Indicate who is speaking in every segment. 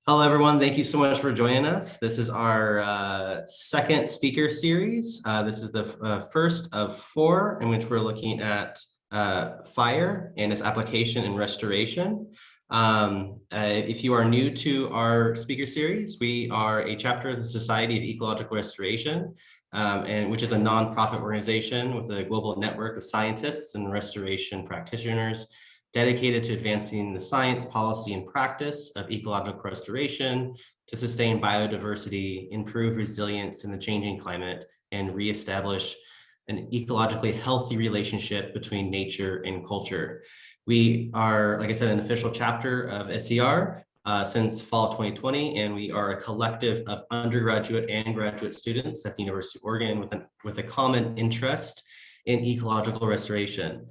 Speaker 1: Hello, everyone. Thank you so much for joining us. This is our second speaker series. This is the first of four in which we're looking at fire and its application and restoration. If you are new to our speaker series, we are a chapter of the Society of Ecological Restoration, and which is a nonprofit organization with a global network of scientists and restoration practitioners dedicated to advancing the science, policy, and practice of ecological restoration to sustain biodiversity, improve resilience in the changing climate, and reestablish an ecologically healthy relationship between nature and culture. We are, like I said, an official chapter of SER since fall of 2020, and we are a collective of undergraduate and graduate students at the University of Oregon with a common interest in ecological restoration.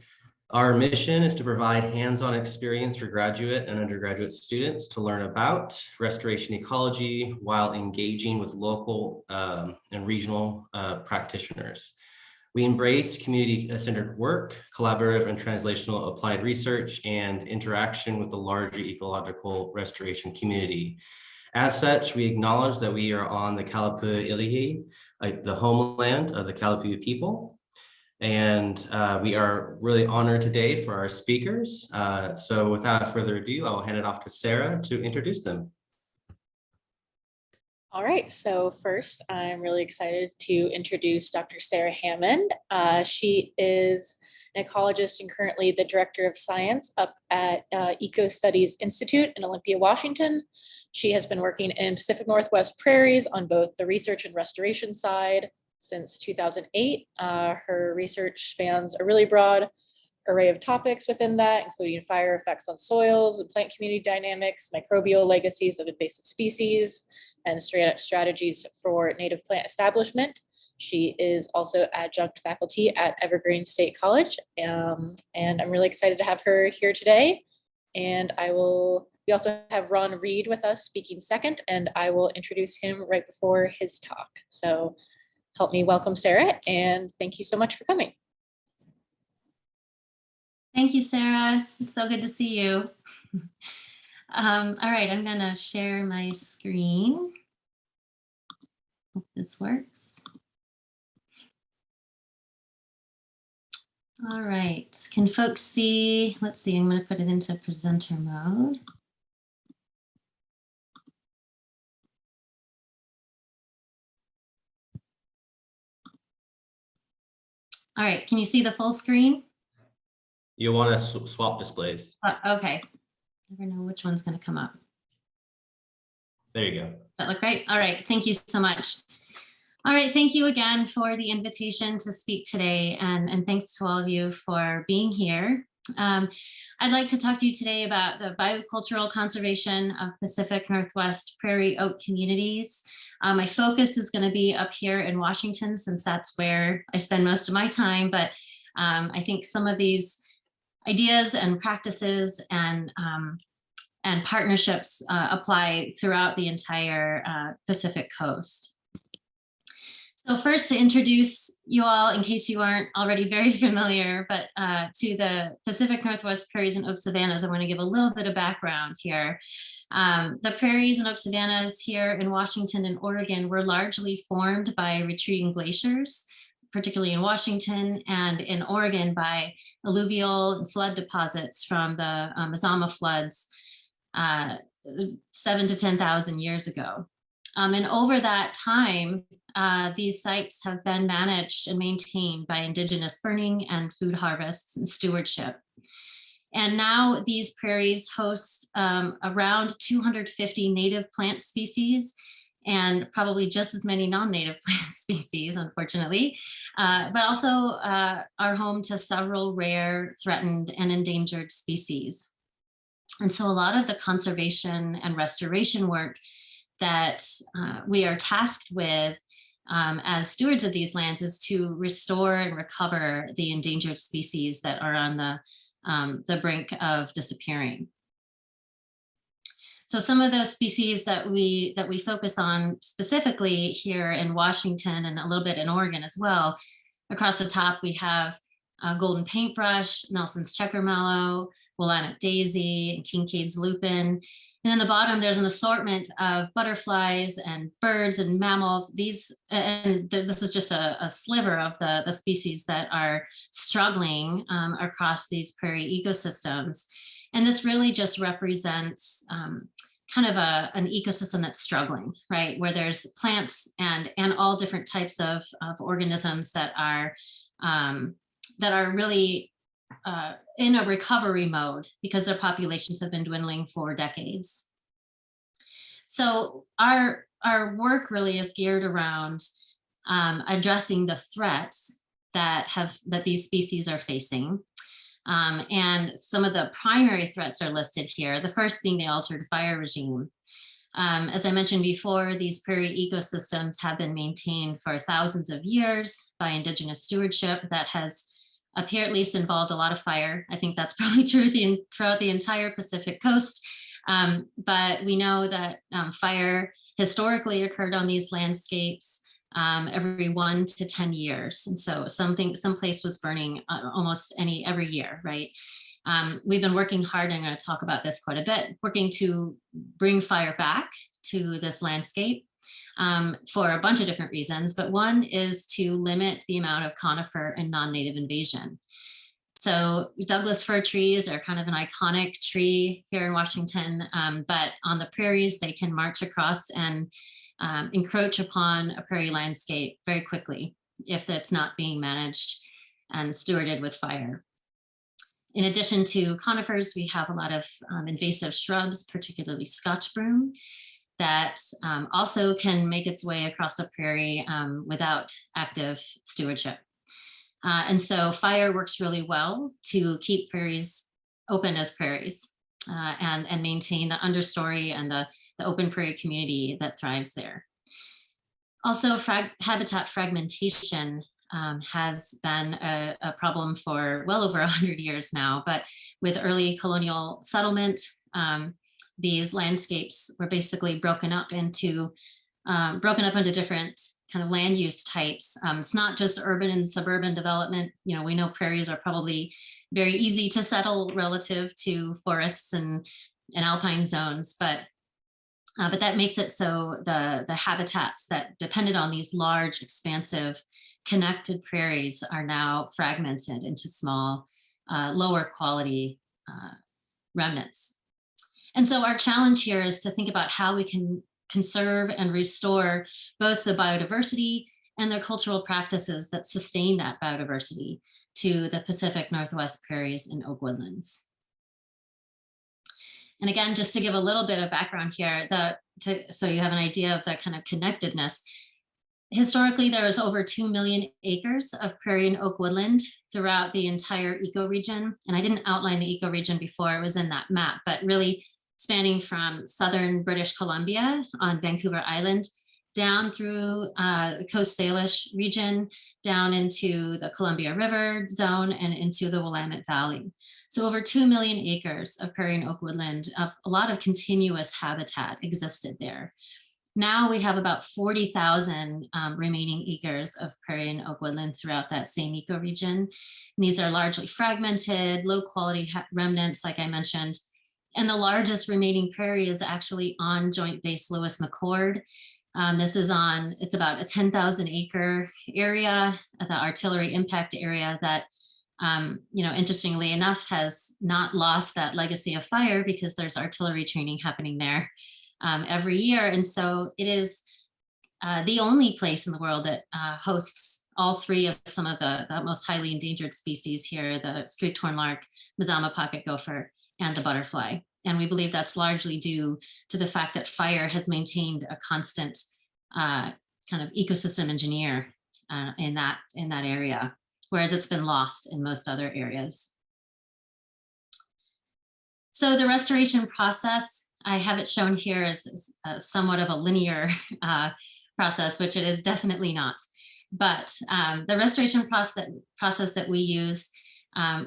Speaker 1: Our mission is to provide hands-on experience for graduate and undergraduate students to learn about restoration ecology while engaging with local and regional practitioners. We embrace community-centered work, collaborative and translational applied research, and interaction with the larger ecological restoration community. As such, we acknowledge that we are on the Kalapuya Ilihi, the homeland of the Kalapuya people. And we are really honored today for our speakers. So without further ado, I'll hand it off to Sarah to introduce them.
Speaker 2: All right, so first, I'm really excited to introduce Dr. Sarah Hamman. She is an ecologist and currently the Director of Science up at Ecostudies Institute in Olympia, Washington. She has been working in Pacific Northwest prairies on both the research and restoration side since 2008. Her research spans a really broad array of topics within that, including fire effects on soils and plant community dynamics, microbial legacies of invasive species, and strategies for native plant establishment. She is also adjunct faculty at Evergreen State College, and I'm really excited to have her here today. And we also have Ron Reed with us speaking second, and I will introduce him right before his talk. So help me welcome Sarah, and thank you so much for coming.
Speaker 3: Thank you, Sarah. It's so good to see you. All right, I'm gonna share my screen. Hope this works. All right, can folks see? Let's see, I'm gonna put it into presenter mode. All right, can you see the full screen?
Speaker 1: You want to swap displays.
Speaker 3: Okay, never know which one's going to come up.
Speaker 1: There you go.
Speaker 3: Does that look right? All right, thank you so much. All right, thank you again for the invitation to speak today, and thanks to all of you for being here. I'd like to talk to you today about the biocultural conservation of Pacific Northwest prairie oak communities. My focus is going to be up here in Washington, since that's where I spend most of my time, but I think some of these ideas and practices and partnerships apply throughout the entire Pacific coast. So first, to introduce you all, in case you aren't already very familiar, but to the Pacific Northwest prairies and oak savannas, I want to give a little bit of background here. The prairies and oak savannas here in Washington and Oregon were largely formed by retreating glaciers, particularly in Washington, and in Oregon by alluvial and flood deposits from the Mazama floods 7,000 to 10,000 years ago. And over that time, these sites have been managed and maintained by Indigenous burning and food harvests and stewardship. And now these prairies host around 250 native plant species and probably just as many non-native plant species, unfortunately, but also are home to several rare, threatened, and endangered species. And so a lot of the conservation and restoration work that we are tasked with as stewards of these lands is to restore and recover the endangered species that are on the brink of disappearing. So some of the species that we focus on specifically here in Washington and a little bit in Oregon as well, across the top we have golden paintbrush, Nelson's checker mallow, Willamette daisy, and Kincaid's lupin. And then the bottom, there's an assortment of butterflies and birds and mammals. This is just a sliver of the species that are struggling across these prairie ecosystems. And this really just represents kind of an ecosystem that's struggling, right? Where there's plants and all different types of organisms that are really in a recovery mode because their populations have been dwindling for decades. So our work really is geared around addressing the threats that these species are facing. And some of the primary threats are listed here. The first being the altered fire regime. As I mentioned before, these prairie ecosystems have been maintained for thousands of years by Indigenous stewardship that has at least involved a lot of fire. I think that's probably true throughout the entire Pacific coast. But we know that fire historically occurred on these landscapes every 1 to 10 years. And so some place was burning almost every year, right? We've been working hard, and I'm going to talk about this quite a bit, working to bring fire back to this landscape for a bunch of different reasons. But one is to limit the amount of conifer and non-native invasion. So Douglas fir trees are kind of an iconic tree here in Washington, but on the prairies, they can march across and encroach upon a prairie landscape very quickly if that's not being managed and stewarded with fire. In addition to conifers, we have a lot of invasive shrubs, particularly Scotch broom, that also can make its way across a prairie without active stewardship. And so fire works really well to keep prairies open as prairies and maintain the understory and the open prairie community that thrives there. Also, habitat fragmentation has been a problem for well over 100 years now, but with early colonial settlement, these landscapes were basically broken up into different kind of land use types. It's not just urban and suburban development. You know, we know prairies are probably very easy to settle relative to forests and alpine zones, but that makes it so the habitats that depended on these large, expansive, connected prairies are now fragmented into small, lower quality remnants. And so our challenge here is to think about how we can conserve and restore both the biodiversity and the cultural practices that sustain that biodiversity to the Pacific Northwest prairies and oak woodlands. And again, just to give a little bit of background here, so you have an idea of the kind of connectedness. Historically, there was over 2 million acres of prairie and oak woodland throughout the entire ecoregion. And I didn't outline the ecoregion before, it was in that map, but really spanning from southern British Columbia on Vancouver Island down through the Coast Salish region, down into the Columbia River zone and into the Willamette Valley. So over 2 million acres of prairie and oak woodland, of a lot of continuous habitat existed there. Now we have about 40,000 remaining acres of prairie and oak woodland throughout that same ecoregion. And these are largely fragmented, low quality remnants, like I mentioned. And the largest remaining prairie is actually on Joint Base Lewis McChord. It's about a 10,000 acre area, the artillery impact area that, interestingly enough, has not lost that legacy of fire because there's artillery training happening there every year. And so it is the only place in the world that hosts all three of some of the most highly endangered species here, the streaked horned lark, Mazama pocket gopher, and the butterfly. And we believe that's largely due to the fact that fire has maintained a constant kind of ecosystem engineer in that area, whereas it's been lost in most other areas. So the restoration process, I have it shown here as somewhat of a linear process, which it is definitely not. But the restoration process that we use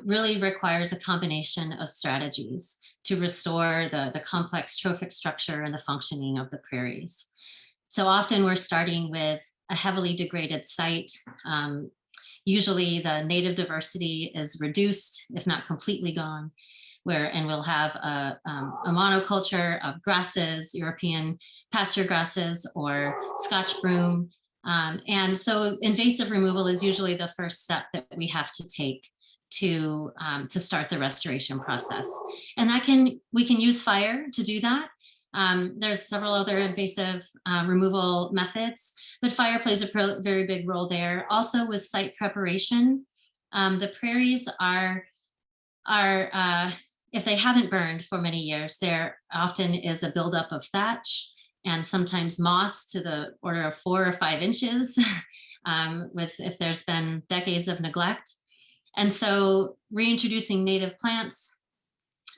Speaker 3: really requires a combination of strategies to restore the complex trophic structure and the functioning of the prairies. So often we're starting with a heavily degraded site. Usually the native diversity is reduced, if not completely gone. and we'll have a monoculture of grasses, European pasture grasses or Scotch broom. And so invasive removal is usually the first step that we have to take to start the restoration process. And we can use fire to do that. There's several other invasive removal methods, but fire plays a very big role there. Also with site preparation, the prairies are if they haven't burned for many years, there often is a buildup of thatch and sometimes moss to the order of 4 or 5 inches if there's been decades of neglect. And so reintroducing native plants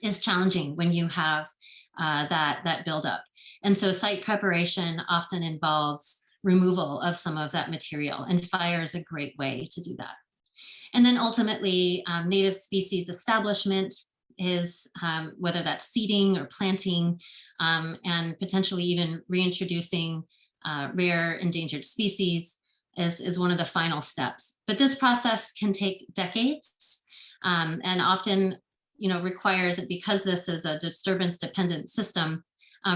Speaker 3: is challenging when you have that buildup. And so site preparation often involves removal of some of that material, and fire is a great way to do that. And then ultimately, native species establishment is whether that's seeding or planting, and potentially even reintroducing rare endangered species is one of the final steps. But this process can take decades, and often requires it, because this is a disturbance dependent system,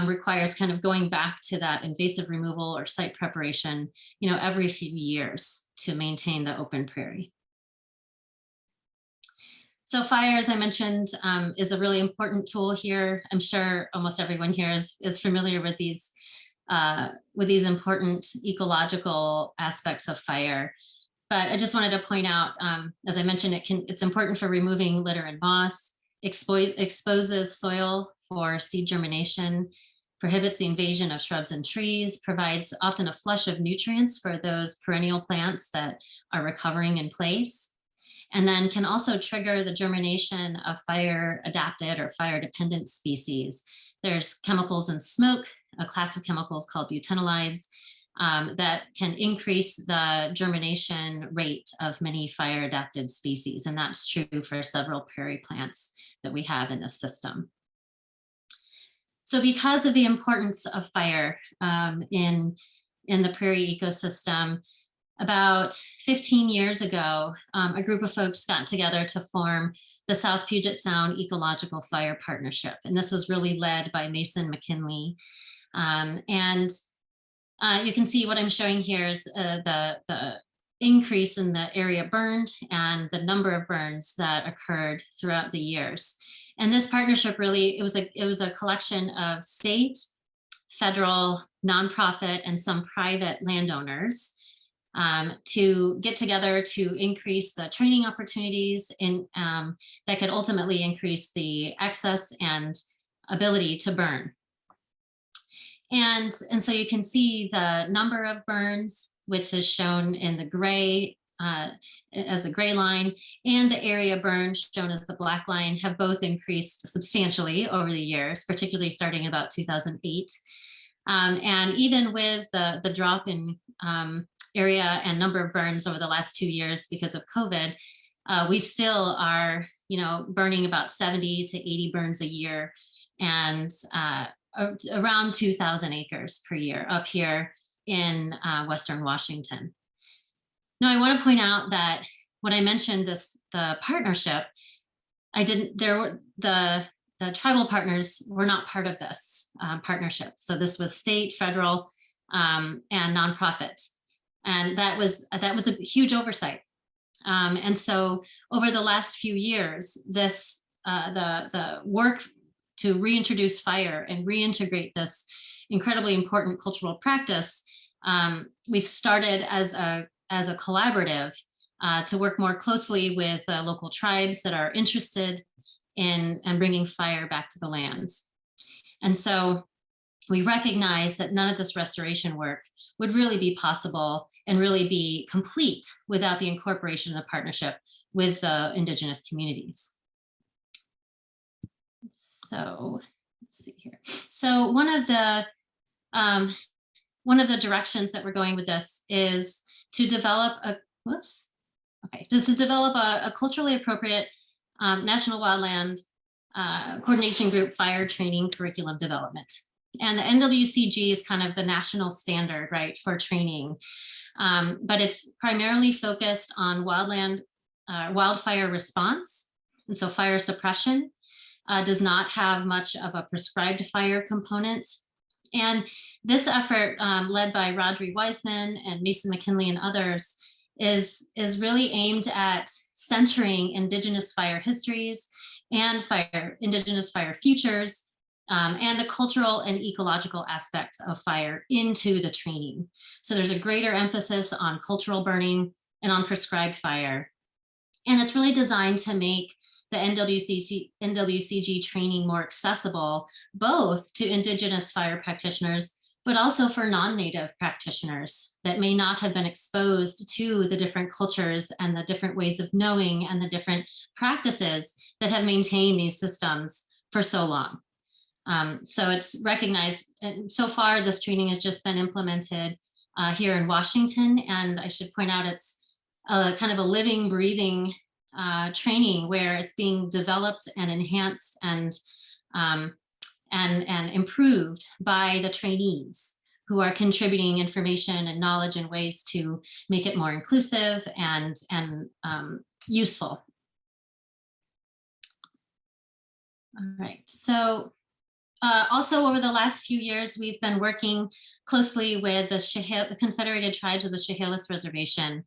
Speaker 3: requires kind of going back to that invasive removal or site preparation every few years to maintain the open prairie. So fire, as I mentioned, is a really important tool here. I'm sure almost everyone here is familiar with these important ecological aspects of fire. But I just wanted to point out, as I mentioned, it's important for removing litter and moss, exposes soil for seed germination, prohibits the invasion of shrubs and trees, provides often a flush of nutrients for those perennial plants that are recovering in place, and then can also trigger the germination of fire adapted or fire dependent species. There's chemicals in smoke, a class of chemicals called butanolides, that can increase the germination rate of many fire adapted species. And that's true for several prairie plants that we have in this system. So because of the importance of fire in the prairie ecosystem, about 15 years ago, a group of folks got together to form the South Puget Sound Ecological Fire Partnership. And this was really led by Mason McKinley. You can see what I'm showing here is the increase in the area burned and the number of burns that occurred throughout the years. And this partnership really, it was a collection of state, federal, nonprofit, and some private landowners to get together to increase the training opportunities that could ultimately increase the access and ability to burn. And so you can see the number of burns, which is shown in the gray as the gray line, and the area burned, shown as the black line, have both increased substantially over the years, particularly starting in about 2008. And even with the drop in area and number of burns over the last 2 years because of COVID, we still are, burning about 70 to 80 burns a year, and around 2,000 acres per year up here in Western Washington. Now, I want to point out that when I mentioned the partnership, the tribal partners were not part of this partnership. So this was state, federal, and nonprofit. And that was a huge oversight. And so over the last few years, the work to reintroduce fire and reintegrate this incredibly important cultural practice, we've started as a collaborative to work more closely with local tribes that are interested in bringing fire back to the lands. And so we recognize that none of this restoration work would really be possible and really be complete without the incorporation of the partnership with the Indigenous communities. So let's see here. So one of the directions that we're going with this is to develop a culturally appropriate National Wildland Coordination Group fire training curriculum development. And the NWCG is kind of the national standard, right, for training. But it's primarily focused on wildfire response, and so fire suppression, does not have much of a prescribed fire component. And this effort, led by Rodri Wiseman and Mason McKinley and others, is really aimed at centering Indigenous fire histories and Indigenous fire futures, and the cultural and ecological aspects of fire into the training. So there's a greater emphasis on cultural burning and on prescribed fire. And it's really designed to make the NWCG training more accessible, both to Indigenous fire practitioners, but also for non-Native practitioners that may not have been exposed to the different cultures and the different ways of knowing and the different practices that have maintained these systems for so long. So it's recognized, and so far this training has just been implemented here in Washington. And I should point out it's kind of a living, breathing training where it's being developed and enhanced and improved by the trainees who are contributing information and knowledge and ways to make it more inclusive and useful. All right, so also over the last few years, we've been working closely with the Confederated Tribes of the Chehalis Reservation.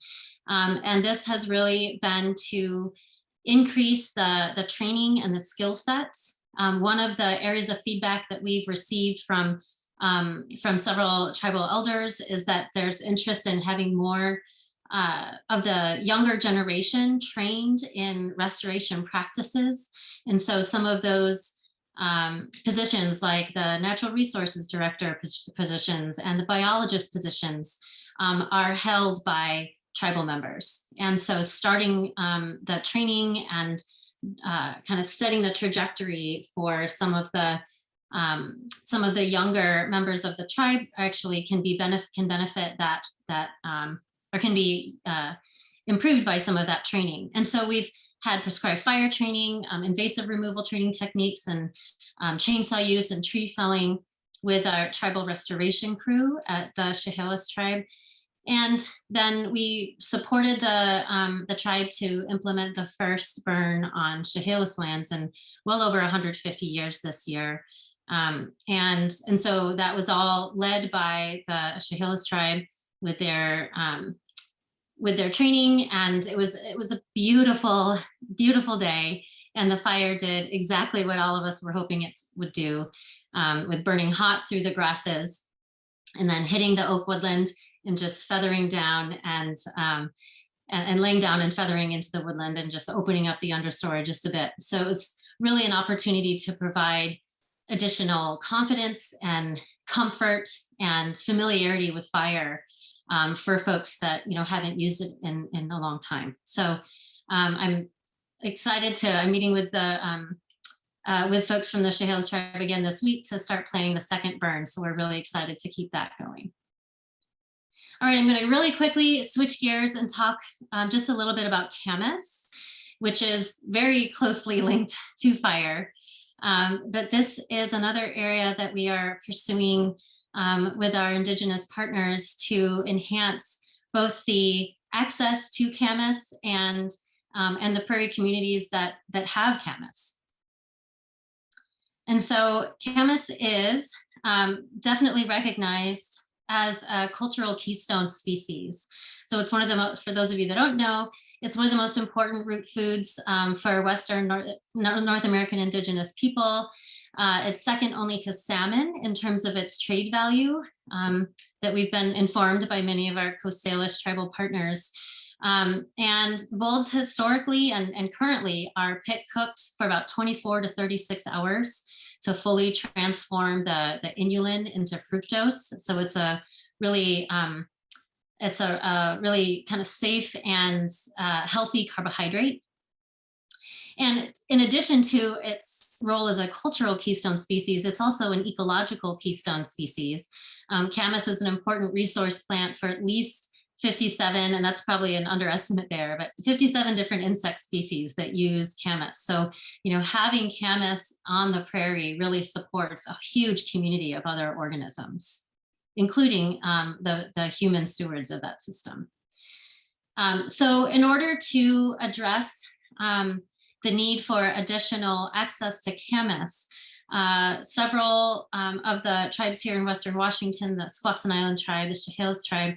Speaker 3: And this has really been to increase the training and the skill sets. One of the areas of feedback that we've received from several tribal elders is that there's interest in having more of the younger generation trained in restoration practices. And so some of those positions like the natural resources director positions and the biologist positions are held by tribal members. And so starting the training and kind of setting the trajectory for some of the younger members of the tribe actually can benefit that or can be improved by some of that training. And so we've had prescribed fire training, invasive removal training techniques, and chainsaw use and tree felling with our tribal restoration crew at the Chehalis tribe. And then we supported the tribe to implement the first burn on Chehalis lands in well over 150 years this year. And so that was all led by the Chehalis tribe with their training, and it was a beautiful, beautiful day. And the fire did exactly what all of us were hoping it would do, with burning hot through the grasses and then hitting the oak woodland and just feathering down and laying down and feathering into the woodland and just opening up the understory just a bit. So it was really an opportunity to provide additional confidence and comfort and familiarity with fire for folks that haven't used it in a long time. So I'm excited I'm meeting with folks from the Chehalis tribe again this week to start planning the second burn. So we're really excited to keep that going. All right, I'm going to really quickly switch gears and talk just a little bit about camas, which is very closely linked to fire. But this is another area that we are pursuing with our Indigenous partners to enhance both the access to camas and the prairie communities that have camas. And so camas is definitely recognized as a cultural keystone species. So it's one of the for those of you that don't know, it's one of the most important root foods for Western North American Indigenous people. It's second only to salmon in terms of its trade value that we've been informed by many of our Coast Salish tribal partners. And bulbs historically and currently are pit cooked for about 24 to 36 hours to fully transform the inulin into fructose. So it's a really really kind of safe and healthy carbohydrate. And in addition to its role as a cultural keystone species, it's also an ecological keystone species. Camas is an important resource plant for at least 57, and that's probably an underestimate there, but 57 different insect species that use camas. So, having camas on the prairie really supports a huge community of other organisms, including the human stewards of that system. So in order to address the the need for additional access to camas. Several of the tribes here in Western Washington, the Squaxin Island tribe, the Chehalis tribe,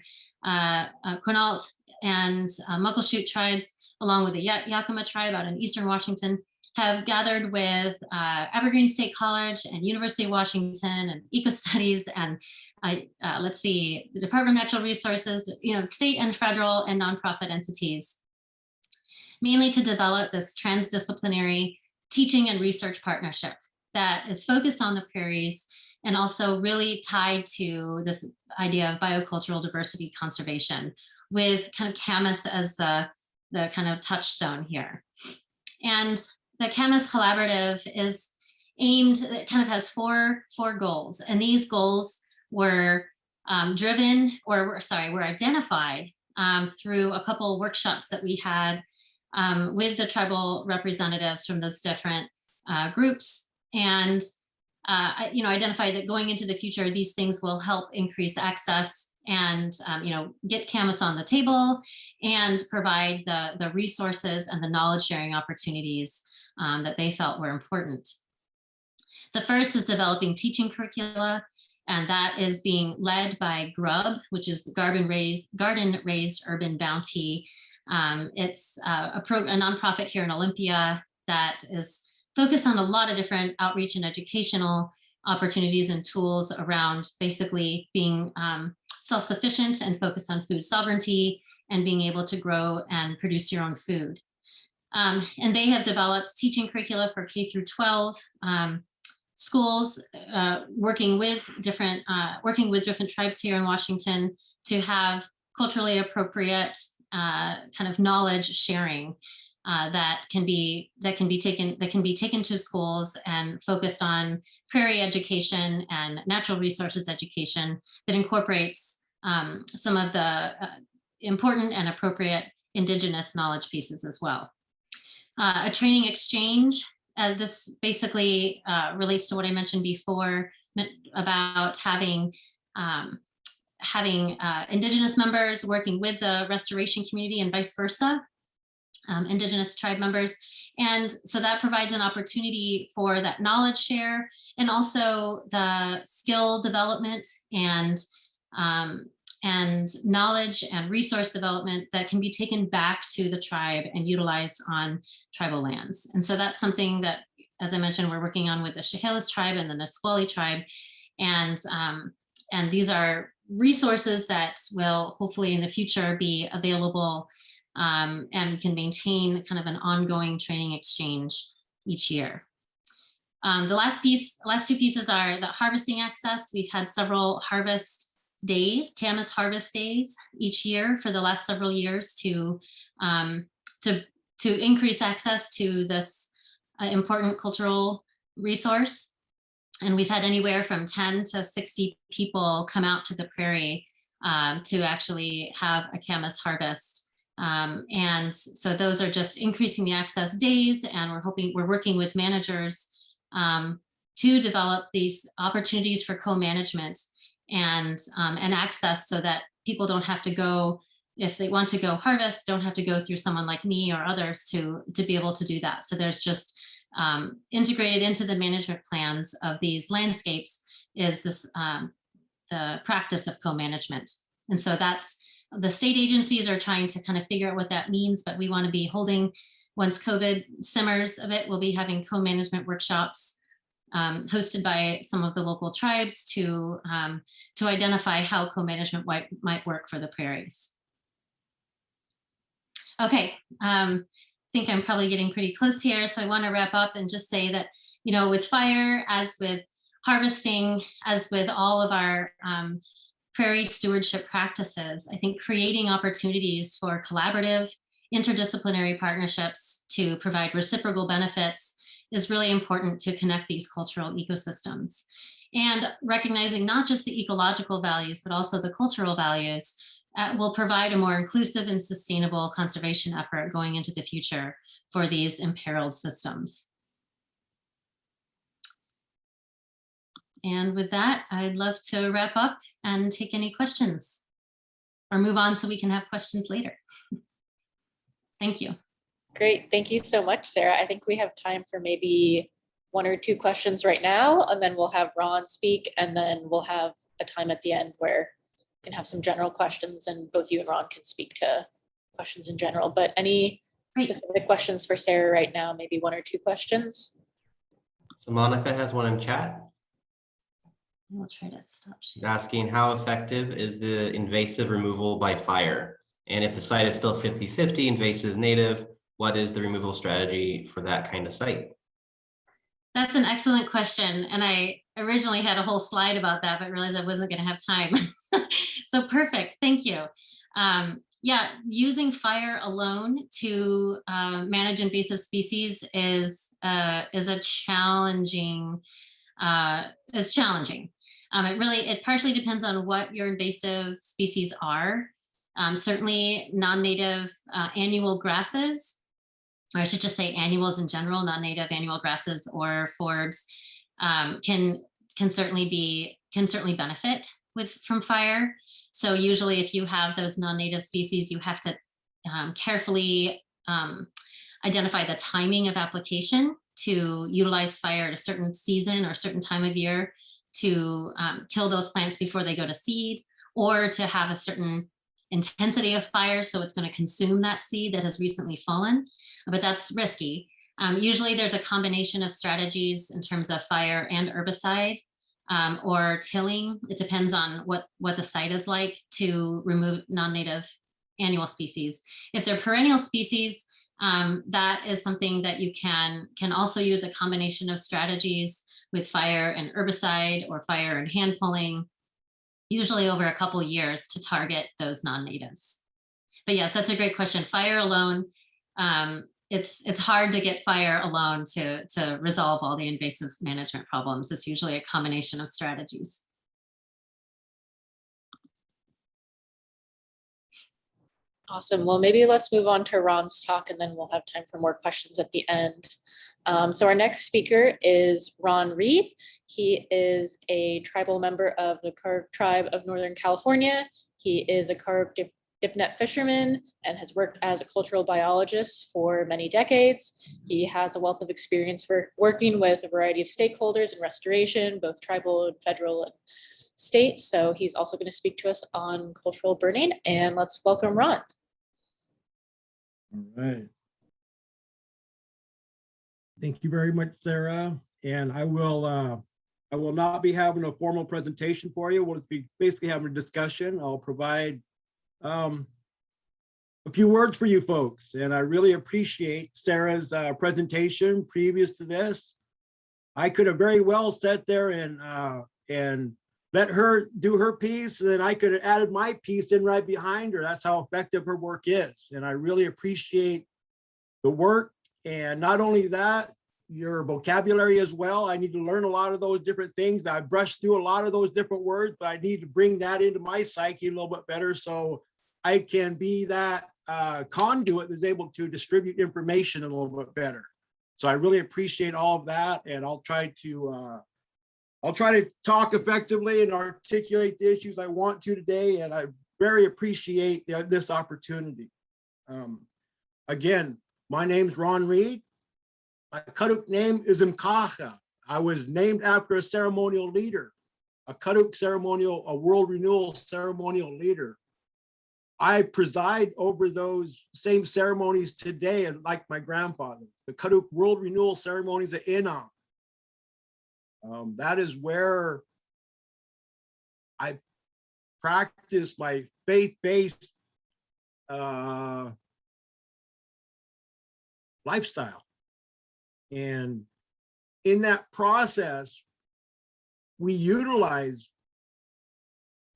Speaker 3: Quinault and Muckleshoot tribes, along with the Yakima tribe out in Eastern Washington, have gathered with Evergreen State College and University of Washington and Ecostudies and let's see, the Department of Natural Resources, state and federal and nonprofit entities, mainly to develop this transdisciplinary teaching and research partnership that is focused on the prairies and also really tied to this idea of biocultural diversity conservation, with kind of Camas as the kind of touchstone here. And the Camas Collaborative is aimed, it kind of has four goals, and these goals were were identified through a couple of workshops that we had with the tribal representatives from those different groups, and identified that going into the future, these things will help increase access and get Camas on the table and provide the resources and the knowledge sharing opportunities that they felt were important. The first is developing teaching curricula, and that is being led by GRUB, which is the Garden Raised Urban Bounty. It's a nonprofit here in Olympia that is focused on a lot of different outreach and educational opportunities and tools around basically being self-sufficient and focused on food sovereignty and being able to grow and produce your own food. And they have developed teaching curricula for K through 12 schools, working with different tribes here in Washington to have culturally appropriate kind of knowledge sharing that can be taken to schools and focused on prairie education and natural resources education that incorporates some of the important and appropriate Indigenous knowledge pieces as well. A training exchange. This basically relates to what I mentioned before about having Indigenous members working with the restoration community and vice versa, Indigenous tribe members. And so that provides an opportunity for that knowledge share and also the skill development and knowledge and resource development that can be taken back to the tribe and utilized on tribal lands. And so that's something that, as I mentioned, we're working on with the Chehalis tribe and the Nisqually tribe. And these are resources that will hopefully in the future be available, and we can maintain kind of an ongoing training exchange each year. The last two pieces are the harvesting access. We've had several harvest days, Camas harvest days each year for the last several years to increase access to this important cultural resource. And we've had anywhere from 10 to 60 people come out to the prairie to actually have a Camas harvest. And so those are just increasing the access days, and we're working with managers to develop these opportunities for co-management and access so that people don't have to go, if they want to go harvest, don't have to go through someone like me or others to be able to do that. So there's just integrated into the management plans of these landscapes is this the practice of co-management. And so that's, the state agencies are trying to kind of figure out what that means, but we want to be holding, once COVID simmers a bit, we'll be having co-management workshops hosted by some of the local tribes to identify how co-management might work for the prairies. Okay, I think I'm probably getting pretty close here. So I want to wrap up and just say that, with fire, as with harvesting, as with all of our prairie stewardship practices, I think creating opportunities for collaborative, interdisciplinary partnerships to provide reciprocal benefits is really important to connect these cultural ecosystems. And recognizing not just the ecological values, but also the cultural values will provide a more inclusive and sustainable conservation effort going into the future for these imperiled systems. And with that, I'd love to wrap up and take any questions or move on so we can have questions later. Thank you.
Speaker 2: Great. Thank you so much, Sarah. I think we have time for maybe 1 or 2 questions right now, and then we'll have Ron speak, and then we'll have a time at the end where we can have some general questions and both you and Ron can speak to questions in general. But any
Speaker 3: Great.
Speaker 2: specific questions for Sarah right now? Maybe 1 or 2 questions?
Speaker 1: So Monica has one in chat.
Speaker 3: We'll try to stop.
Speaker 1: She's asking, how effective is the invasive removal by fire? And if the site is still 50-50 invasive native, what is the removal strategy for that kind of site?
Speaker 3: That's an excellent question. And I originally had a whole slide about that, but realized I wasn't going to have time. So perfect. Thank you. Yeah, using fire alone to manage invasive species is a challenging. It partially depends on what your invasive species are. Certainly non-native annual grasses, or I should just say annuals in general, non-native annual grasses or forbs can certainly benefit from fire. So usually if you have those non-native species, you have to carefully identify the timing of application to utilize fire at a certain season or certain time of year to kill those plants before they go to seed, or to have a certain intensity of fire so it's going to consume that seed that has recently fallen. But that's risky. Usually there's a combination of strategies in terms of fire and herbicide or tilling. It depends on what the site is like to remove non-native annual species. If they're perennial species, that is something that you can also use a combination of strategies with fire and herbicide or fire and hand pulling, usually over a couple years to target those non-natives. But yes, that's a great question. Fire alone, it's hard to get fire alone to resolve all the invasive management problems. It's usually a combination of strategies.
Speaker 2: Awesome. Well, maybe let's move on to Ron's talk and then we'll have time for more questions at the end. So our next speaker is Ron Reed. He is a tribal member of the Karuk tribe of Northern California. He is a Karuk dipnet fisherman and has worked as a cultural biologist for many decades. He has a wealth of experience for working with a variety of stakeholders in restoration, both tribal and federal and state. So he's also going to speak to us on cultural burning, and let's welcome Ron.
Speaker 4: All right. Thank you very much, Sarah. And I will not be having a formal presentation for you. We'll just be basically having a discussion. I'll provide a few words for you folks. And I really appreciate Sarah's presentation previous to this. I could have very well sat there and let her do her piece, and then I could have added my piece in right behind her. That's how effective her work is. And I really appreciate the work. And not only that, your vocabulary as well. I need to learn a lot of those different things. I brushed through a lot of those different words, but I need to bring that into my psyche a little bit better so I can be that conduit that's able to distribute information a little bit better. So I really appreciate all of that, and I'll try to talk effectively and articulate the issues I want to today, and I very appreciate this opportunity. Again, my name's Ron Reed. My Karuk name is Mkaha. I was named after a ceremonial leader, a Karuk ceremonial, a World Renewal ceremonial leader. I preside over those same ceremonies today, like my grandfather, the Karuk World Renewal ceremonies at Inam. That is where I practice my faith-based lifestyle. And in that process, we utilize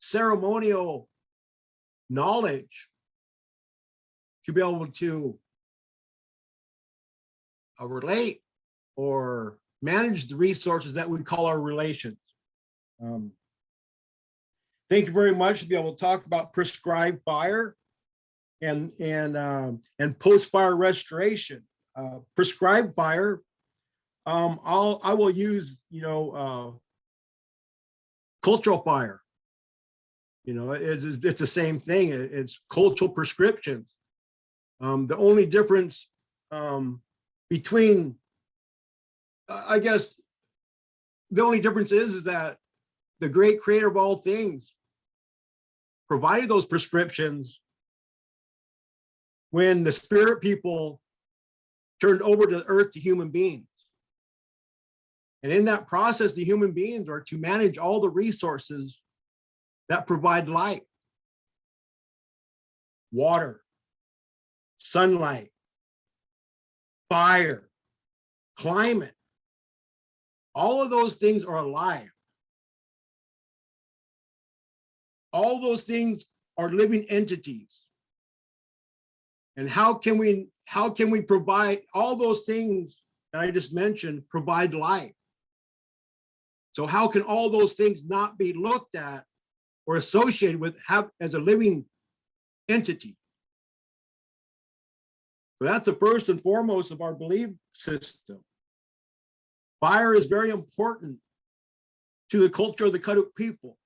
Speaker 4: ceremonial knowledge to be able to relate or manage the resources that we call our relations. Thank you very much to be able to talk about prescribed fire and post-fire restoration. Prescribed fire, I will use, cultural fire. It's the same thing. It's cultural prescriptions. The only difference between, I guess, the only difference is that the great creator of all things provided those prescriptions when the spirit people turned over to earth to human beings. And in that process, the human beings are to manage all the resources that provide life, water, sunlight, fire, climate. All of those things are alive. All those things are living entities. And how can we provide all those things that I just mentioned provide life? So how can all those things not be looked at or associated with as a living entity? So that's the first and foremost of our belief system. Fire is very important to the culture of the Karuk people.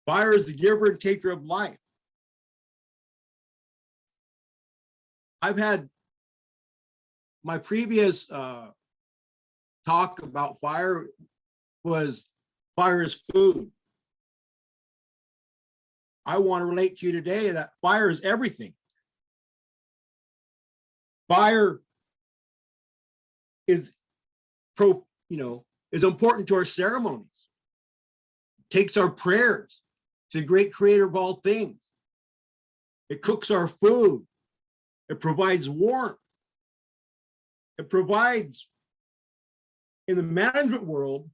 Speaker 4: Fire is the giver and taker of life. I've had my previous talk about fire was fire is food. I want to relate to you today that fire is everything. Fire is important to our ceremonies. It takes our prayers to the great creator of all things. It cooks our food. It provides warmth. It provides, in the management world,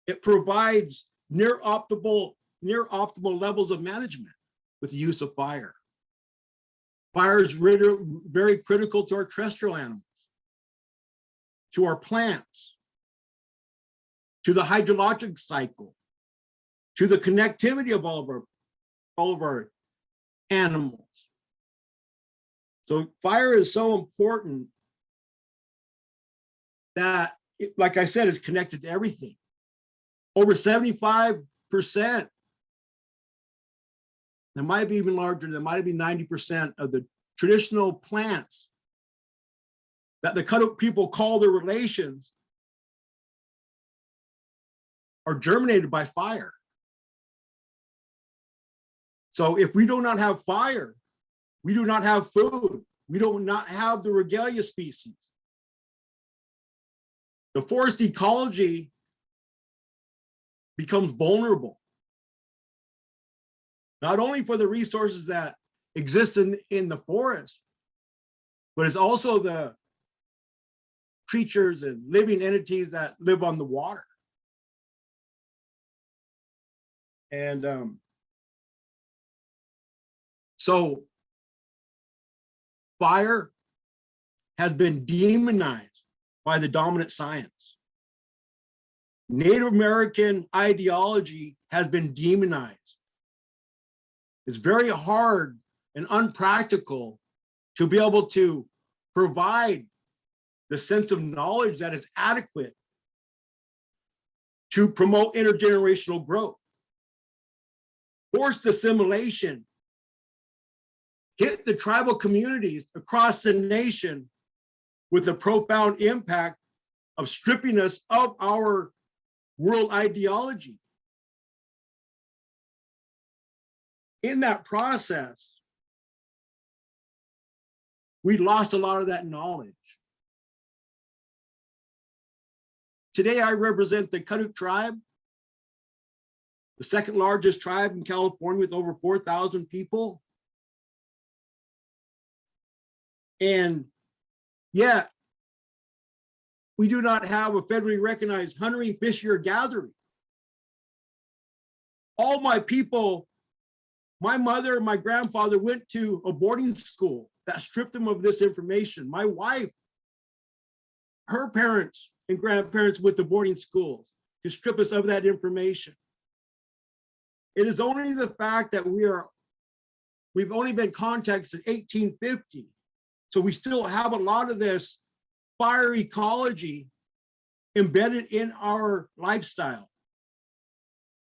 Speaker 4: it provides near optimal levels of management with the use of fire. Fire is very critical to our terrestrial animals, to our plants, to the hydrologic cycle, to the connectivity of all of our animals. So fire is so important that, like I said, it's connected to everything. Over 75%, there might be even larger, there might be 90% of the traditional plants that the Karuk people call their relations are germinated by fire. So if we do not have fire, we do not have food. We do not have the regalia species. The forest ecology becomes vulnerable, not only for the resources that exist in the forest, but it's also the creatures and living entities that live on the water. And so fire has been demonized by the dominant science. Native American ideology has been demonized. It's very hard and unpractical to be able to provide the sense of knowledge that is adequate to promote intergenerational growth. Forced assimilation hit the tribal communities across the nation with a profound impact of stripping us of our world ideology. In that process, we lost a lot of that knowledge. Today, I represent the Karuk tribe, the second largest tribe in California with over 4,000 people. And yet, we do not have a federally recognized hunting, fishing, or gathering. All my people, my mother and my grandfather went to a boarding school that stripped them of this information. My wife, her parents and grandparents went to boarding schools to strip us of that information. It is only the fact that we've only been contacted since 1850. So we still have a lot of this fire ecology embedded in our lifestyle.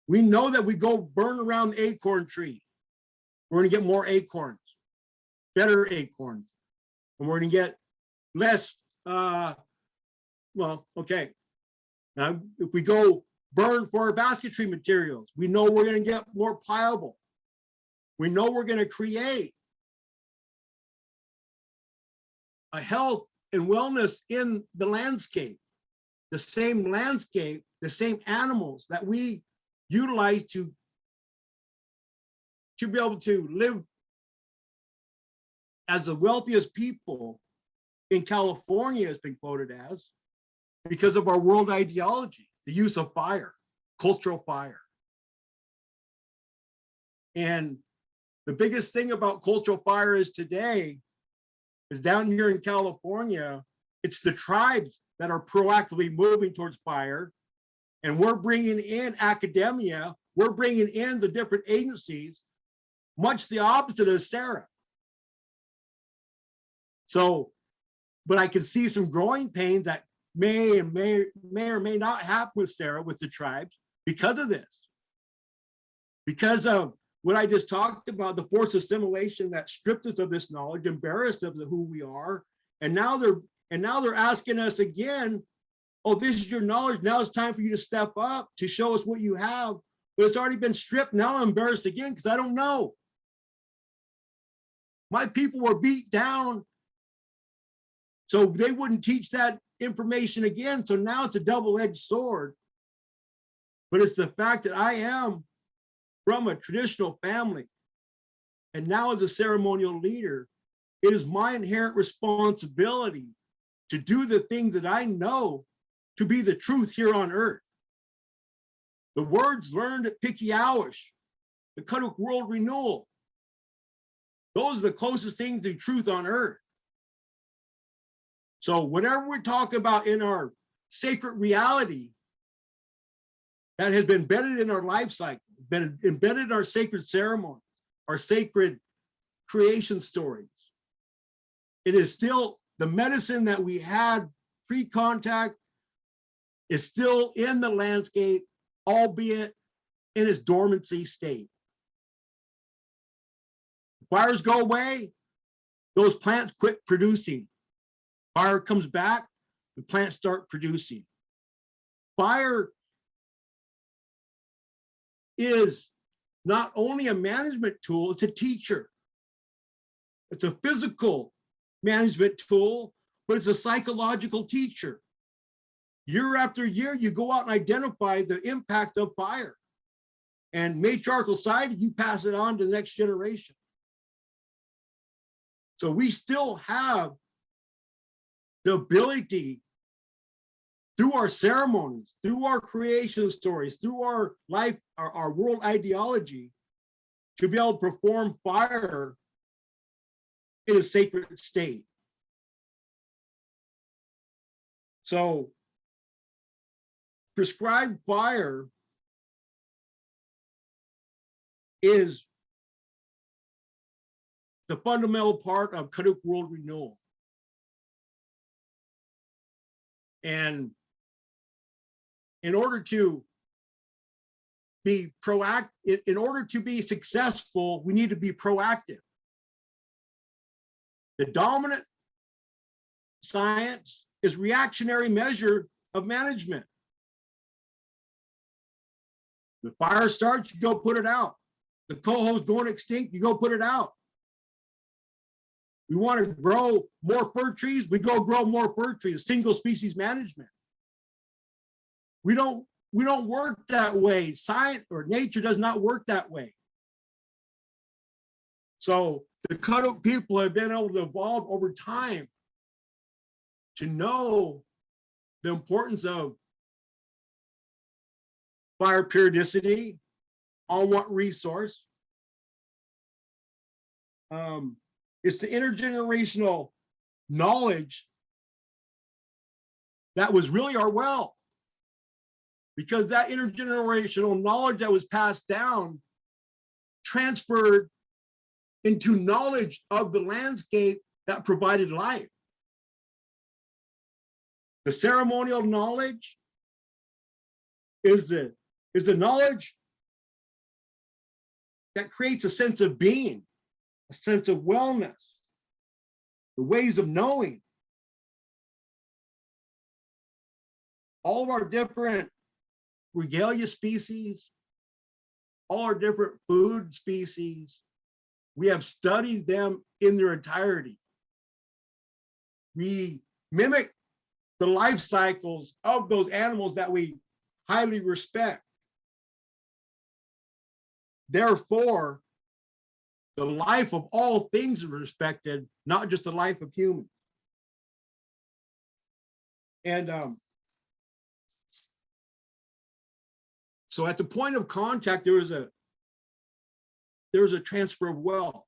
Speaker 4: We know that we go burn around the acorn tree, we're gonna get more acorns. better acorns, and we're going to get less, well, okay. Now, if we go burn for our basketry materials, we know we're going to get more pliable. We know we're going to create a health and wellness in the landscape, the same landscape, the same animals that we utilize to be able to live as the wealthiest people in California has been quoted as, because of our world ideology, the use of fire, cultural fire. And the biggest thing about cultural fire is today is down here in California, it's the tribes that are proactively moving towards fire. And we're bringing in academia, we're bringing in the different agencies, much the opposite of Sarah. So, but I can see some growing pains that may or may not happen with Sarah, with the tribes, because of this. Because of what I just talked about, the forced assimilation that stripped us of this knowledge, embarrassed us of who we are. And now they're asking us again, oh, this is your knowledge. Now it's time for you to step up to show us what you have. But it's already been stripped. Now I'm embarrassed again because I don't know. My people were beat down, so they wouldn't teach that information again. So now it's a double-edged sword. But it's the fact that I am from a traditional family. And now as a ceremonial leader, it is my inherent responsibility to do the things that I know to be the truth here on earth. The words learned at Pikiawish, the Karuk World Renewal, those are the closest things to truth on earth. So whatever we're talking about in our sacred reality that has been embedded in our life cycle, been embedded in our sacred ceremonies, our sacred creation stories, it is still the medicine that we had pre-contact is still in the landscape, albeit in its dormancy state. Fires go away, those plants quit producing. Fire comes back, the plants start producing. Fire is not only a management tool, it's a teacher. It's a physical management tool, but it's a psychological teacher. Year after year, you go out and identify the impact of fire. And matriarchal society, you pass it on to the next generation. So we still have the ability through our ceremonies, through our creation stories, through our life, our world ideology, to be able to perform fire in a sacred state. So prescribed fire is the fundamental part of Karuk World Renewal. And in order to be proactive, in order to be successful, we need to be proactive. The dominant science is reactionary measure of management. The fire starts, you go put it out. The coho's going extinct, you go put it out. We want to grow more fir trees, we go grow more fir trees, single species management. We don't work that way. Science or nature does not work that way. So the Karuk people have been able to evolve over time to know the importance of fire periodicity, on what resource. It's the intergenerational knowledge that was really our wealth, because that intergenerational knowledge that was passed down transferred into knowledge of the landscape that provided life. The ceremonial knowledge is the knowledge that creates a sense of being, a sense of wellness, the ways of knowing, all of our different regalia species, all our different food species, we have studied them in their entirety. We mimic the life cycles of those animals that we highly respect. Therefore, the life of all things is respected, not just the life of humans. And so at the point of contact, there was a transfer of wealth.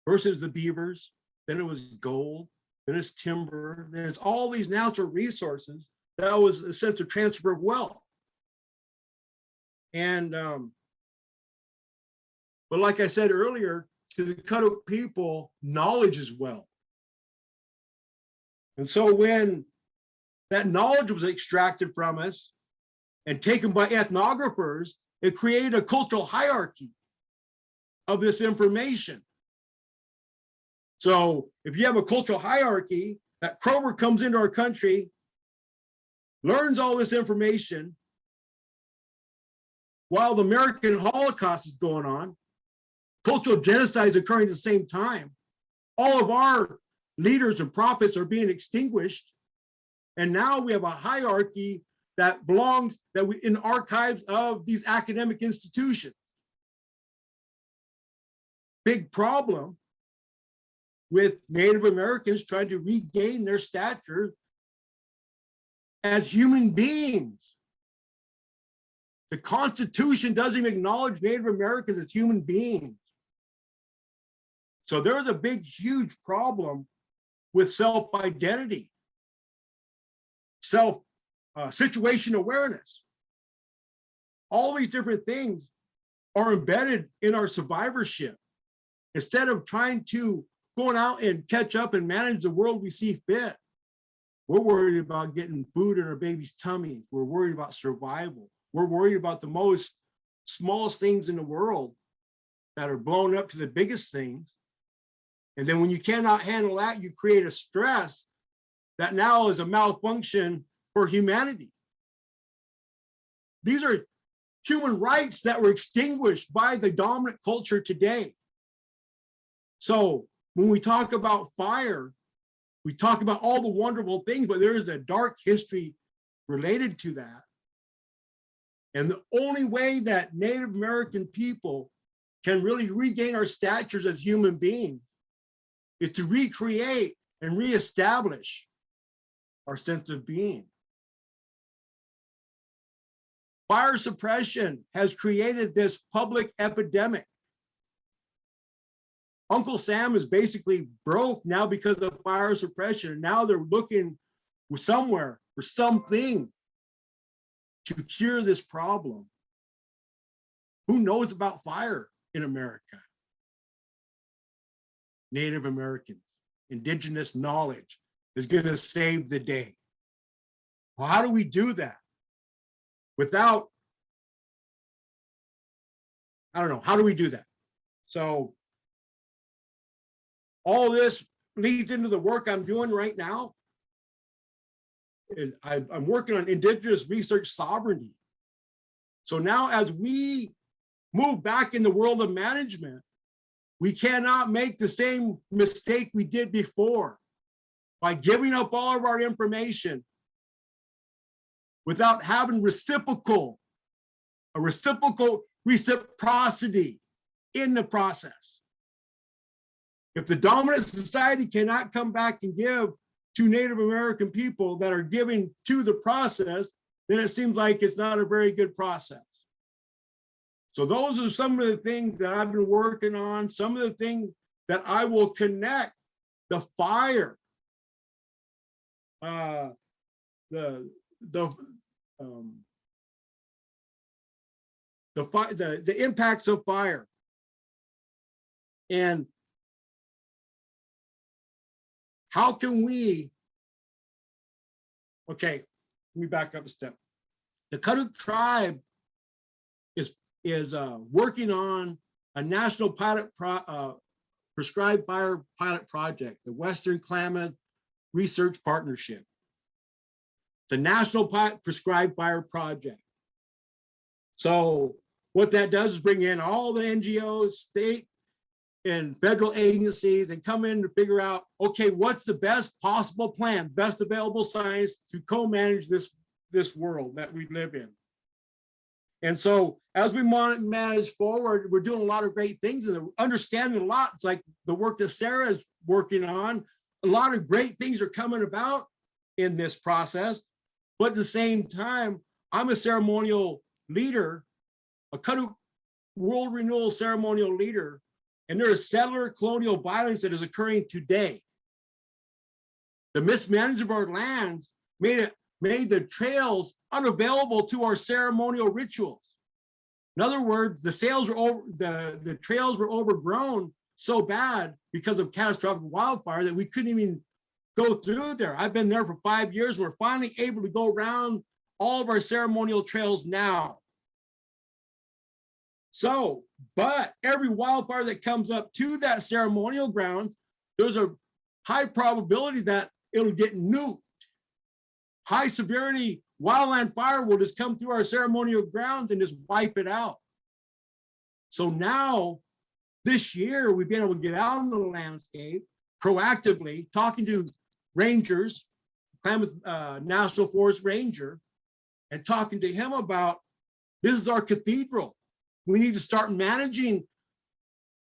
Speaker 4: First it was the beavers, then it was gold, then it's timber, then it's all these natural resources. That was a sense of transfer of wealth. And but like I said earlier, to the Karuk people, knowledge is wealth. And so when that knowledge was extracted from us and taken by ethnographers, it created a cultural hierarchy of this information. So if you have a cultural hierarchy, that Kroger comes into our country, learns all this information while the American Holocaust is going on, cultural genocide is occurring at the same time. All of our leaders and prophets are being extinguished. And now we have a hierarchy that belongs in archives of these academic institutions. Big problem with Native Americans trying to regain their stature as human beings. The Constitution doesn't even acknowledge Native Americans as human beings. So there's a big, huge problem with self-identity, situation awareness. All these different things are embedded in our survivorship. Instead of trying to going out and catch up and manage the world we see fit, we're worried about getting food in our baby's tummy. We're worried about survival. We're worried about the smallest things in the world that are blown up to the biggest things. And then when you cannot handle that, you create a stress that now is a malfunction for humanity. These are human rights that were extinguished by the dominant culture today. So when we talk about fire, we talk about all the wonderful things, but there is a dark history related to that. And the only way that Native American people can really regain our statures as human beings is to recreate and reestablish our sense of being. Fire suppression has created this public epidemic. Uncle Sam is basically broke now because of fire suppression. Now they're looking somewhere for something to cure this problem. Who knows about fire in America? Native Americans. Indigenous knowledge is going to save the day. Well, how do we do that? Without, I don't know, how do we do that? So all this leads into the work I'm doing right now. I'm working on Indigenous research sovereignty. So now as we move back in the world of management, we cannot make the same mistake we did before by giving up all of our information without having reciprocity in the process. If the dominant society cannot come back and give to Native American people that are giving to the process, then it seems like it's not a very good process. So those are some of the things that I've been working on, some of the things that I will connect the fire, the impacts of fire. And how can we, okay, let me back up a step. The Karuk tribe is working on a national pilot Prescribed Fire Pilot Project, the Western Klamath Research Partnership. It's a national prescribed fire project. So what that does is bring in all the NGOs, state and federal agencies, and come in to figure out, okay, what's the best possible plan, best available science to co-manage this world that we live in. And so as we manage forward, we're doing a lot of great things and understanding a lot. It's like the work that Sarah is working on. A lot of great things are coming about in this process. But at the same time, I'm a ceremonial leader, a Karuk World Renewal ceremonial leader, and there is settler colonial violence that is occurring today. The mismanagement of our lands made the trails unavailable to our ceremonial rituals. In other words, the trails were overgrown so bad because of catastrophic wildfire that we couldn't even go through there. I've been there for 5 years. We're finally able to go around all of our ceremonial trails now. So, but every wildfire that comes up to that ceremonial ground, there's a high probability that it'll get nuked. High severity wildland fire will just come through our ceremonial grounds and just wipe it out. So now, this year, we've been able to get out in the landscape proactively, talking to rangers, Klamath National Forest Ranger, and talking to him about, this is our cathedral. We need to start managing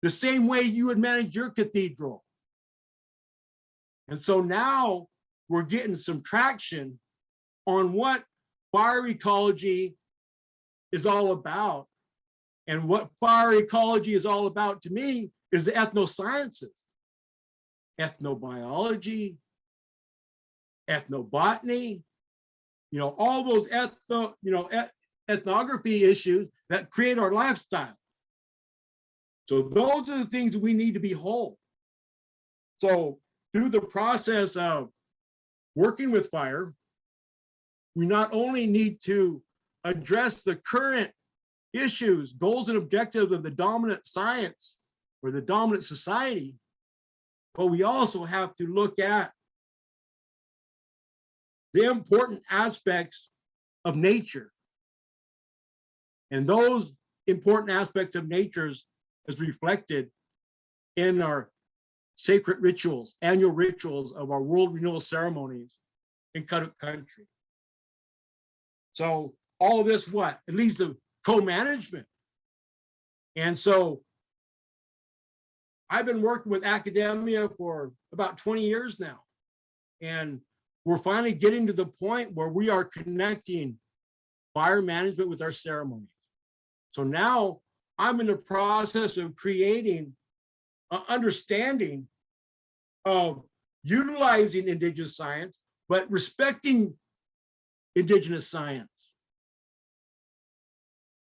Speaker 4: the same way you would manage your cathedral. And so now we're getting some traction on what fire ecology is all about. And what fire ecology is all about to me is the ethnosciences, ethnobiology, ethnobotany, all those ethnography issues that create our lifestyle. So those are the things we need to behold. So through the process of working with fire, we not only need to address the current issues, goals, and objectives of the dominant science or the dominant society, but we also have to look at the important aspects of nature. And those important aspects of nature is reflected in our sacred rituals, annual rituals of our world renewal ceremonies in Karuk country. So all of this, it leads to co-management. And so I've been working with academia for about 20 years now. And we're finally getting to the point where we are connecting fire management with our ceremonies. So now I'm in the process of creating an understanding of utilizing Indigenous science, but respecting Indigenous science.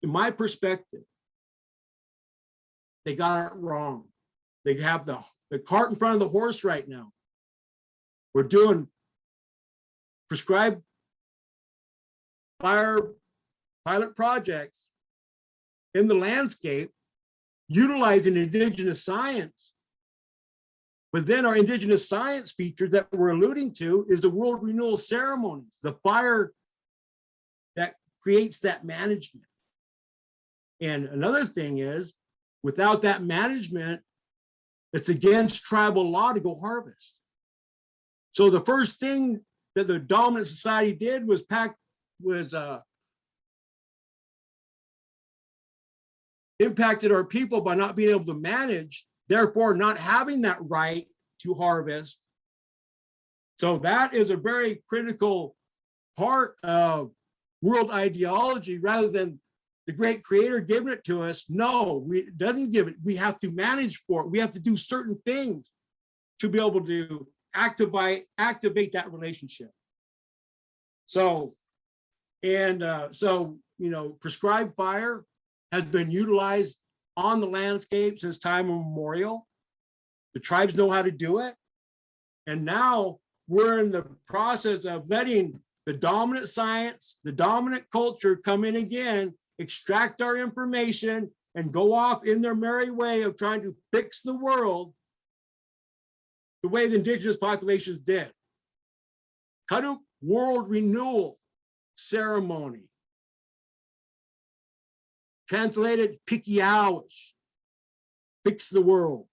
Speaker 4: In my perspective, they got it wrong. They have the cart in front of the horse right now. We're doing prescribed fire pilot projects in the landscape, utilizing Indigenous science. But then our Indigenous science feature that we're alluding to is the world renewal ceremonies, the fire that creates that management. And another thing is, without that management, it's against tribal law to go harvest. So the first thing that the dominant society did was impacted our people by not being able to manage, therefore not having that right to harvest. So that is a very critical part of world ideology, rather than the great creator giving it to us. No, it doesn't give it. We have to manage for it. We have to do certain things to be able to activate that relationship. So, prescribed fire has been utilized on the landscape since time immemorial. The tribes know how to do it. And now we're in the process of letting the dominant science, the dominant culture come in again, extract our information, and go off in their merry way of trying to fix the world the way the indigenous populations did. Karuk World Renewal Ceremony. Translated, Pikiawish, fix the world.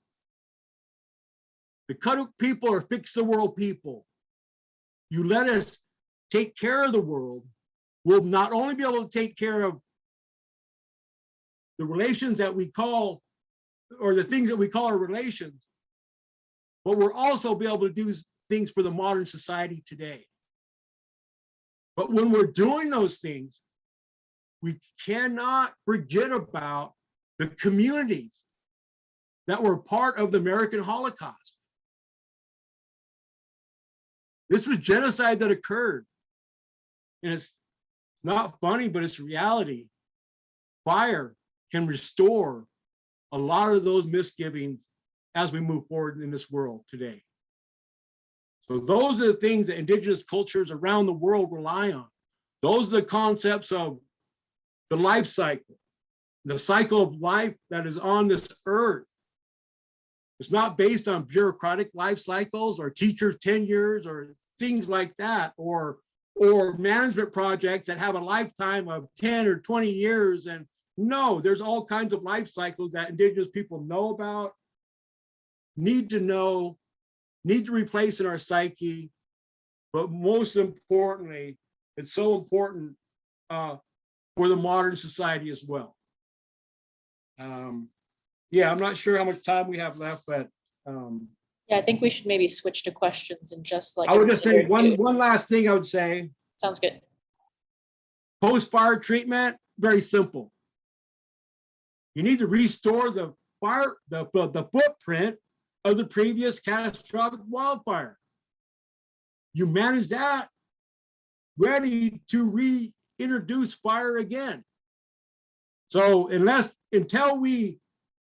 Speaker 4: The Karuk people are fix the world people. You let us take care of the world, we'll not only be able to take care of the relations that we call, or the things that we call our relations, but we'll also be able to do things for the modern society today. But when we're doing those things, we cannot forget about the communities that were part of the American Holocaust. This was genocide that occurred. And it's not funny, but it's reality. Fire can restore a lot of those misgivings as we move forward in this world today. So those are the things that indigenous cultures around the world rely on. Those are the concepts of the life cycle, the cycle of life that is on this earth. It's not based on bureaucratic life cycles or teachers' tenures or things like that, or management projects that have a lifetime of 10 or 20 years. And no, there's all kinds of life cycles that indigenous people know about, need to know, need to replace in our psyche. But most importantly, it's so important for the modern society as well. Yeah, I'm not sure how much time we have left, but
Speaker 2: Yeah, I think we should maybe switch to questions and just like.
Speaker 4: I would just say
Speaker 2: one.
Speaker 4: one last thing I would say.
Speaker 2: Sounds good.
Speaker 4: Post-fire treatment, very simple. You need to restore the fire, the footprint of the previous catastrophic wildfire. You manage that, ready to reintroduce fire again. So until we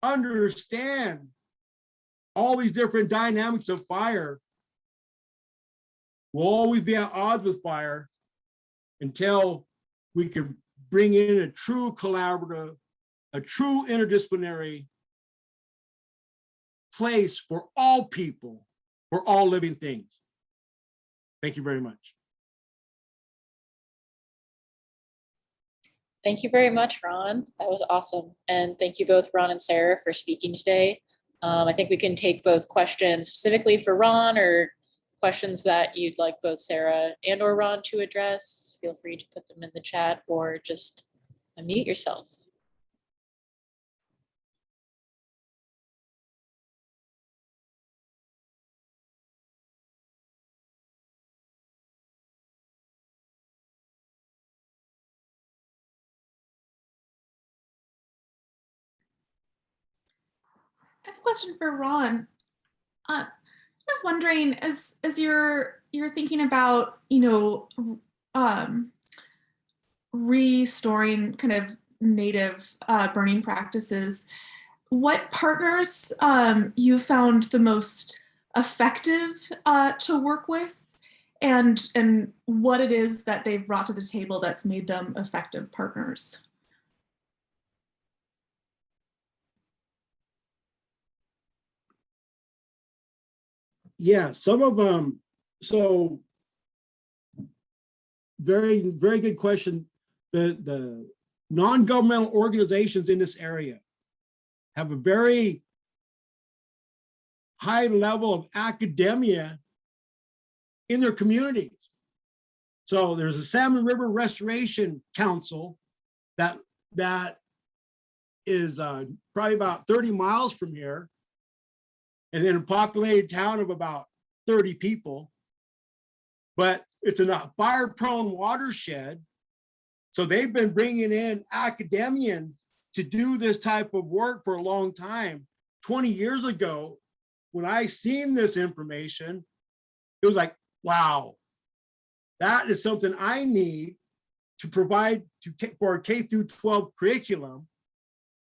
Speaker 4: understand all these different dynamics of fire, we'll always be at odds with fire until we can bring in a true collaborative, a true interdisciplinary place for all people, for all living things. Thank you very much.
Speaker 2: Thank you very much, Ron. That was awesome. And thank you both, Ron and Sarah, for speaking today. I think we can take both questions specifically for Ron or questions that you'd like both Sarah and or Ron to address. Feel free to put them in the chat or just unmute yourself.
Speaker 5: I have a question for Ron. I'm wondering, as you're thinking about, restoring kind of native burning practices, what partners you found the most effective to work with, and what it is that they've brought to the table that's made them effective partners?
Speaker 4: Yeah, some of them. So very, very good question. The non-governmental organizations in this area have a very high level of academia in their communities. So there's a Salmon River Restoration Council that is probably about 30 miles from here, and then a populated town of about 30 people. But it's in a fire-prone watershed. So they've been bringing in academians to do this type of work for a long time. 20 years ago, when I seen this information, it was like, wow, that is something I need to provide for a K through 12 curriculum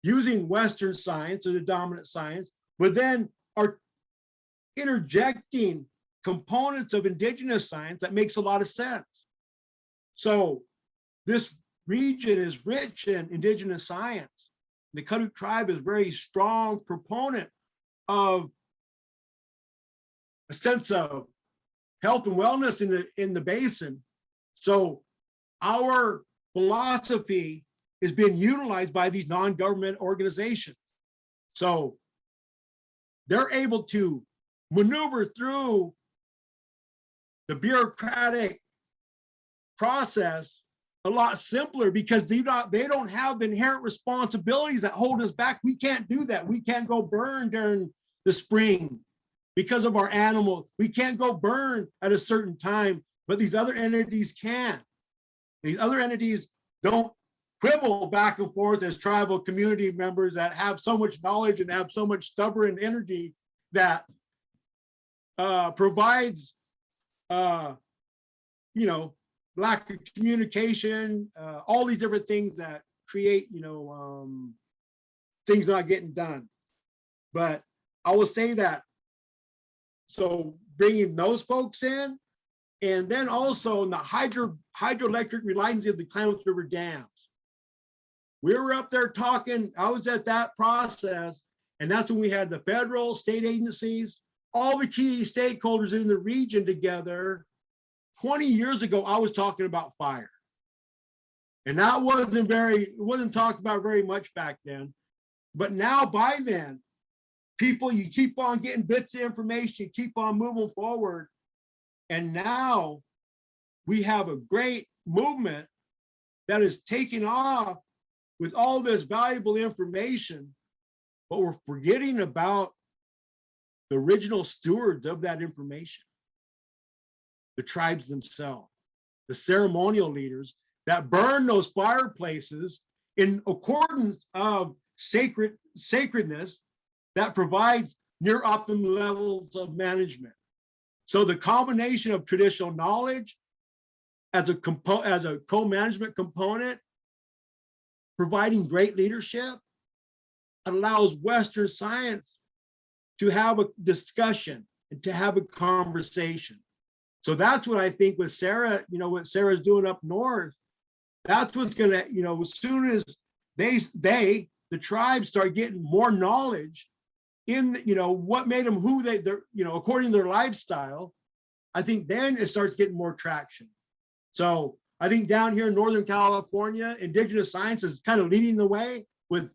Speaker 4: using Western science or the dominant science, but then are interjecting components of indigenous science that makes a lot of sense. So this region is rich in indigenous science. The Karuk tribe is a very strong proponent of a sense of health and wellness in the basin. So our philosophy is being utilized by these non-government organizations. So they're able to maneuver through the bureaucratic process a lot simpler because they don't have inherent responsibilities that hold us back. We can't do that. We can't go burn during the spring because of our animals. We can't go burn at a certain time, but these other entities can. These other entities don't quibble back and forth as tribal community members that have so much knowledge and have so much stubborn energy that provides, lack of communication, all these different things that create, things not getting done. But I will say that, so bringing those folks in, and then also in the hydroelectric reliability of the Klamath River dams. We were up there talking, I was at that process, and that's when we had the federal, state agencies, all the key stakeholders in the region together. 20 years ago, I was talking about fire. And that it wasn't talked about very much back then. But now by then, people, you keep on getting bits of information, you keep on moving forward. And now we have a great movement that is taking off with all this valuable information, but we're forgetting about the original stewards of that information, the tribes themselves, the ceremonial leaders that burn those fireplaces in accordance of sacredness that provides near optimal levels of management. So the combination of traditional knowledge as a co-management component, providing great leadership, allows Western science to have a discussion and to have a conversation. So that's what I think with Sarah, what Sarah's doing up north, that's what's gonna, as soon as the tribes start getting more knowledge in, what made them who they're, according to their lifestyle, I think then it starts getting more traction. So I think down here in Northern California, Indigenous science is kind of leading the way with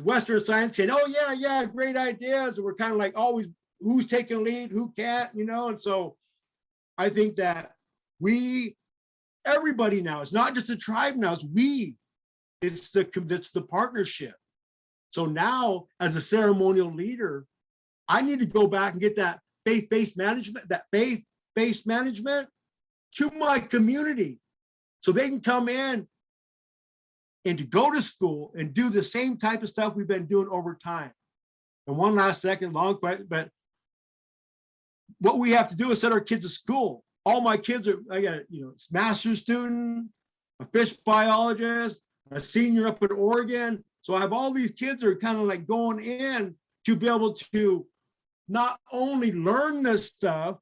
Speaker 4: Western science saying, oh yeah, great ideas. And we're kind of like always, who's taking lead, who can't, and so I think that everybody now, it's not just a tribe now, it's the partnership. So now as a ceremonial leader, I need to go back and get that faith-based management to my community so they can come in and to go to school and do the same type of stuff we've been doing over time. And one last second, long question, but what we have to do is send our kids to school. All my kids I got, master's student, a fish biologist, a senior up in Oregon. So I have all these kids that are kind of like going in to be able to not only learn this stuff,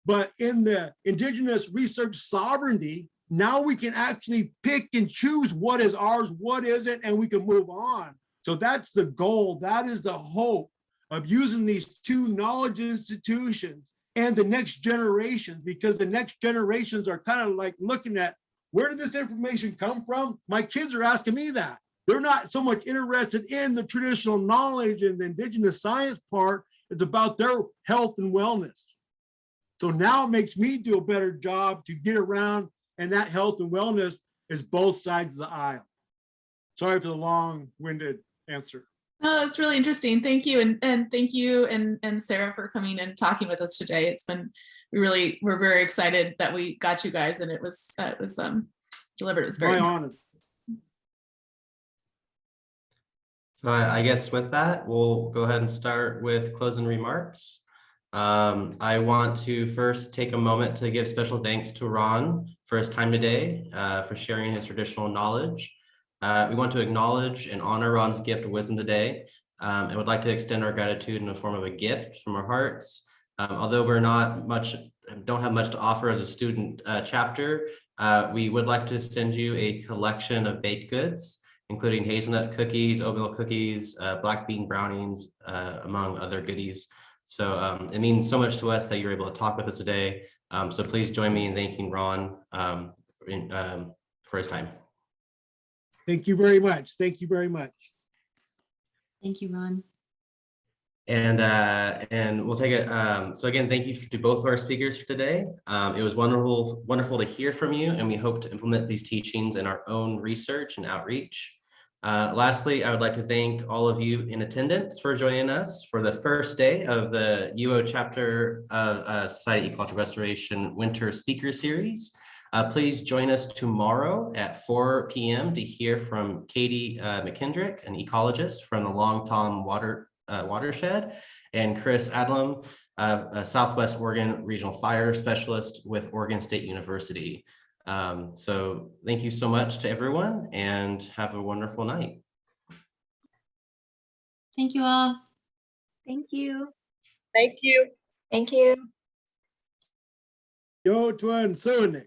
Speaker 4: but in the Indigenous research sovereignty, now we can actually pick and choose what is ours, what isn't, and we can move on. So that's the goal. That is the hope of using these two knowledge institutions and the next generations, because the next generations are kind of like looking at, where did this information come from? My kids are asking me that. They're not so much interested in the traditional knowledge and the Indigenous science part. It's about their health and wellness. So now it makes me do a better job to get around, and that health and wellness is both sides of the aisle. Sorry for the long-winded answer.
Speaker 5: No, that's really interesting. Thank you. And thank you and Sarah for coming and talking with us today. It's been, we're very excited that we got you guys, and it was delivered. It was very
Speaker 4: my honor.
Speaker 1: So I guess with that, we'll go ahead and start with closing remarks. I want to first take a moment to give special thanks to Ron for his time today, for sharing his traditional knowledge. We want to acknowledge and honor Ron's gift of wisdom today, and would like to extend our gratitude in the form of a gift from our hearts. Although we're don't have much to offer as a student chapter, we would like to send you a collection of baked goods, including hazelnut cookies, oatmeal cookies, black bean brownies, among other goodies. So it means so much to us that you're able to talk with us today. So please join me in thanking Ron for his time.
Speaker 4: Thank you very much. Thank you very much.
Speaker 3: Thank you, Ron.
Speaker 1: And we'll take it. So again, thank you to both of our speakers for today. It was wonderful to hear from you, and we hope to implement these teachings in our own research and outreach. Lastly, I would like to thank all of you in attendance for joining us for the first day of the UO chapter of Society Ecological Restoration Winter Speaker Series. Please join us tomorrow at 4 p.m. to hear from Katie McKendrick, an ecologist from the Long Tom watershed, and Chris Adlam, a Southwest Oregon Regional Fire Specialist with Oregon State University. So thank you so much to everyone, and have a wonderful night.
Speaker 3: Thank you all.
Speaker 6: Thank you.
Speaker 2: Thank you.
Speaker 6: Thank you.
Speaker 4: Yo, Tuan Sune.